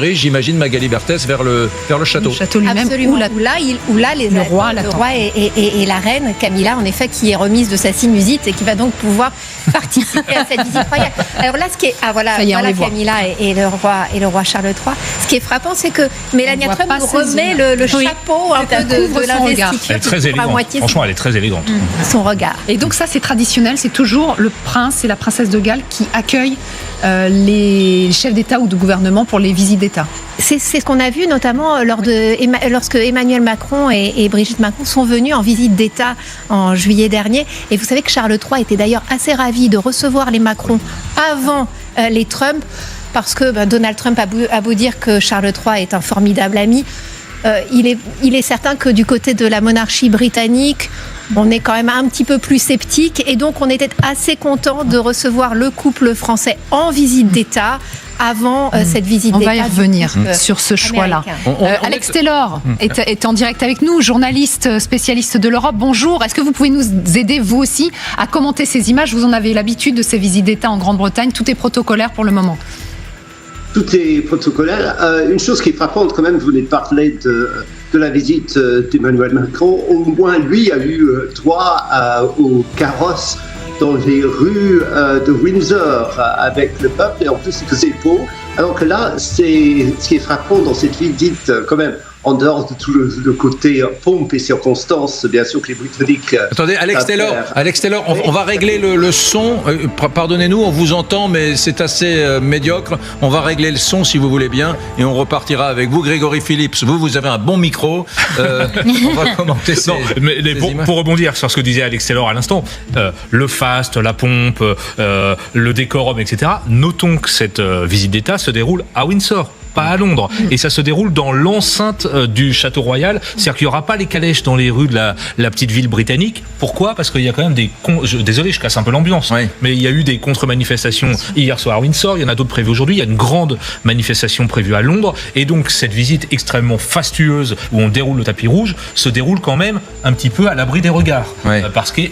J'imagine Magali Berthès vers le château. Le château lui-même. Absolument. Où là, le roi et la reine Camilla, en effet, qui est remise de sa sinusite et qui va donc pouvoir participer à cette visite royale. Alors là, voilà Camilla et le roi Charles III. Ce qui est frappant, c'est que Melania Trump nous remet le chapeau un peu de l'investiture. Elle est très élégante. Franchement, elle est très élégante. Son regard. Et donc ça, c'est traditionnel. C'est toujours le prince et la princesse de Galles qui accueillent les chefs d'État ou de gouvernement pour les visites d'État. C'est ce qu'on a vu notamment lorsque Emmanuel Macron et Brigitte Macron sont venus en visite d'État en juillet dernier. Et vous savez que Charles III était d'ailleurs assez ravi de recevoir les Macron avant les Trump, parce que Donald Trump a beau dire que Charles III est un formidable ami. Il est certain que du côté de la monarchie britannique, on est quand même un petit peu plus sceptique, et donc on était assez content de recevoir le couple français en visite d'État avant cette visite d'État. On va y revenir sur ce choix-là. Alex Taylor est en direct avec nous, journaliste spécialiste de l'Europe. Bonjour, est-ce que vous pouvez nous aider, vous aussi, à commenter ces images? Vous en avez l'habitude de ces visites d'État en Grande-Bretagne, tout est protocolaire pour le moment. Tout est protocolaire. Une chose qui est frappante quand même, vous venez de parler de la visite d'Emmanuel Macron. Au moins, lui a eu droit au carrosse dans les rues de Windsor avec le peuple, et en plus il faisait beau. Alors que là, ce qui est frappant dans cette visite quand même, en dehors de tout le côté pompe et circonstances, bien sûr que les Britanniques... Attendez, Alex Taylor, on va régler le son. Pardonnez-nous, on vous entend, mais c'est assez médiocre. On va régler le son, si vous voulez bien, et on repartira avec vous. Grégory Phillips, vous avez un bon micro. On va commenter ces images. Pour rebondir sur ce que disait Alex Taylor à l'instant, le faste, la pompe, le décorum, etc. Notons que cette visite d'État se déroule à Windsor, pas à Londres. Et ça se déroule dans l'enceinte du Château Royal. C'est-à-dire qu'il n'y aura pas les calèches dans les rues de la petite ville britannique. Pourquoi ? Parce qu'il y a quand même désolé, je casse un peu l'ambiance, mais il y a eu des contre-manifestations hier soir à Windsor, il y en a d'autres prévues aujourd'hui, il y a une grande manifestation prévue à Londres, et donc cette visite extrêmement fastueuse où on déroule le tapis rouge se déroule quand même un petit peu à l'abri des regards. Parce que